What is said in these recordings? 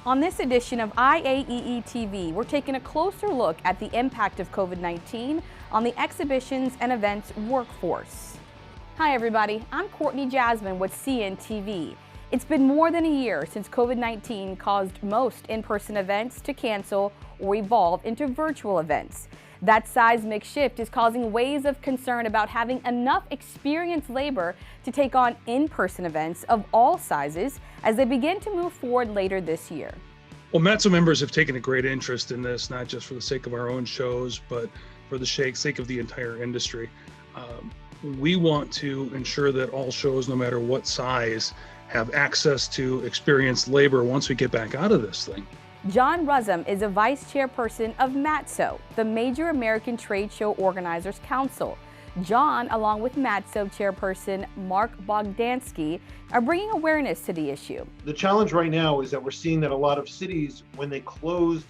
On this edition of IAEE-TV, we're taking a closer look at the impact of COVID-19 on the exhibitions and events workforce. Hi everybody, I'm Courtney Jasmine with CNTV. It's been more than a year since COVID-19 caused most in-person events to cancel or evolve into virtual events. That seismic shift is causing waves of concern about having enough experienced labor to take on in-person events of all sizes as they begin to move forward later this year. Well, Matzo members have taken a great interest in this, not just for the sake of our own shows, but for the sake of the entire industry. We want to ensure that all shows, no matter what size, have access to experienced labor once we get back out of this thing. John Russom is a vice chairperson of MATSO, the Major American Trade Show Organizers Council. John, along with MATSO chairperson Mark Bogdansky, are bringing awareness to the issue. The challenge right now is that we're seeing that a lot of cities, when they closed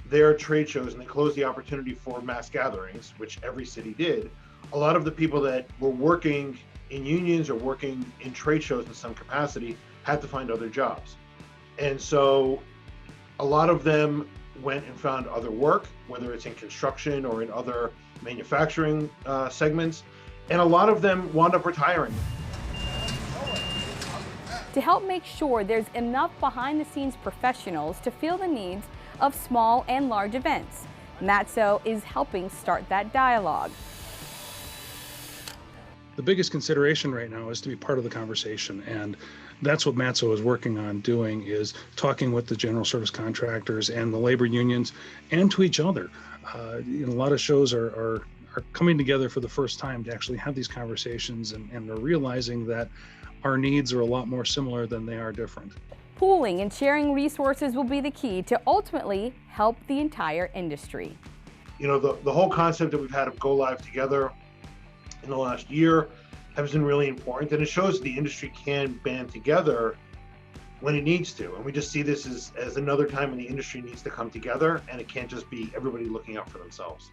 their trade shows and they closed the opportunity for mass gatherings, which every city did, a lot of the people that were working in unions or working in trade shows in some capacity had to find other jobs. And so a lot of them went and found other work, whether it's in construction or in other manufacturing segments, and a lot of them wound up retiring. To help make sure there's enough behind-the-scenes professionals to fill the needs of small and large events, MATSO is helping start that dialogue. The biggest consideration right now is to be part of the conversation, and that's what MATSO is working on doing, is talking with the general service contractors and the labor unions and to each other. A lot of shows are coming together for the first time to actually have these conversations, and they're realizing that our needs are a lot more similar than they are different. Pooling and sharing resources will be the key to ultimately help the entire industry. You know, the whole concept that we've had of go live together in the last year has been really important, and it shows the industry can band together when it needs to. And we just see this as another time when the industry needs to come together, and it can't just be everybody looking out for themselves.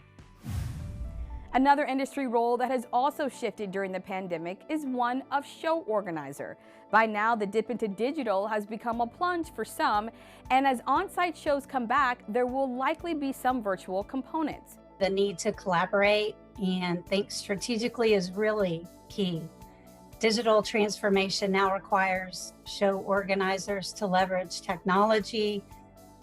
Another industry role that has also shifted during the pandemic is one of show organizer. By now, the dip into digital has become a plunge for some, and as on-site shows come back, there will likely be some virtual components. The need to collaborate and think strategically is really key. Digital transformation now requires show organizers to leverage technology,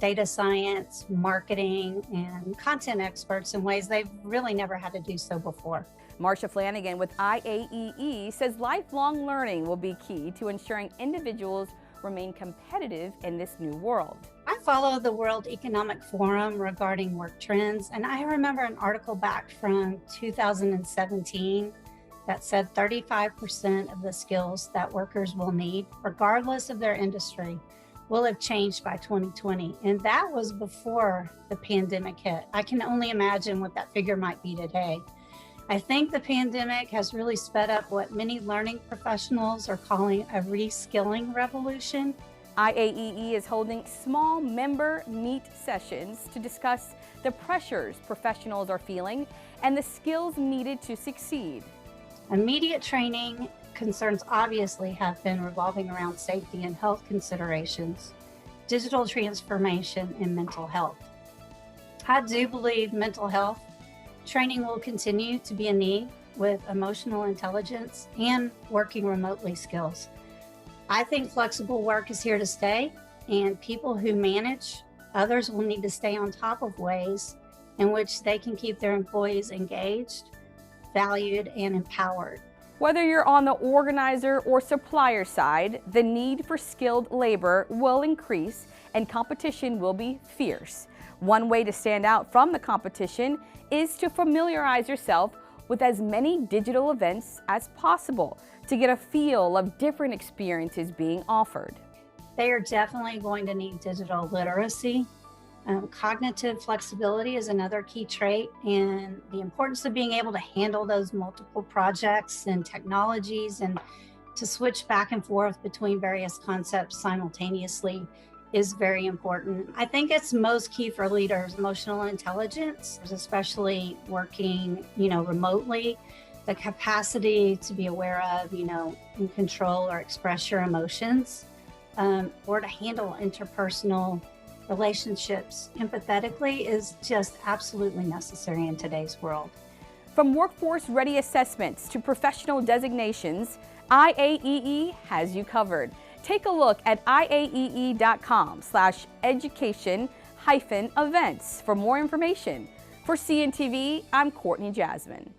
data science, marketing, and content experts in ways they've really never had to do so before. Marcia Flanagan with IAEE says lifelong learning will be key to ensuring individuals remain competitive in this new world. I follow the World Economic Forum regarding work trends, and I remember an article back from 2017 that said 35% of the skills that workers will need, regardless of their industry, will have changed by 2020. And that was before the pandemic hit. I can only imagine what that figure might be today. I think the pandemic has really sped up what many learning professionals are calling a reskilling revolution. IAEE is holding small member meet sessions to discuss the pressures professionals are feeling and the skills needed to succeed. Immediate training concerns obviously have been revolving around safety and health considerations, digital transformation, and mental health. I do believe mental health training will continue to be a need with emotional intelligence and working remotely skills. I think flexible work is here to stay, and people who manage others will need to stay on top of ways in which they can keep their employees engaged, valued, and empowered. Whether you're on the organizer or supplier side, the need for skilled labor will increase and competition will be fierce. One way to stand out from the competition is to familiarize yourself with as many digital events as possible to get a feel of different experiences being offered. They are definitely going to need digital literacy. Cognitive flexibility is another key trait, and the importance of being able to handle those multiple projects and technologies and to switch back and forth between various concepts simultaneously is very important. I think it's most key for leaders, emotional intelligence, especially working, remotely, the capacity to be aware of, and control or express your emotions or to handle interpersonal relationships empathetically is just absolutely necessary in today's world. From workforce ready assessments to professional designations, IAEE has you covered. Take a look at IAEE.com/education-events for more information. For CNTV, I'm Courtney Jasmine.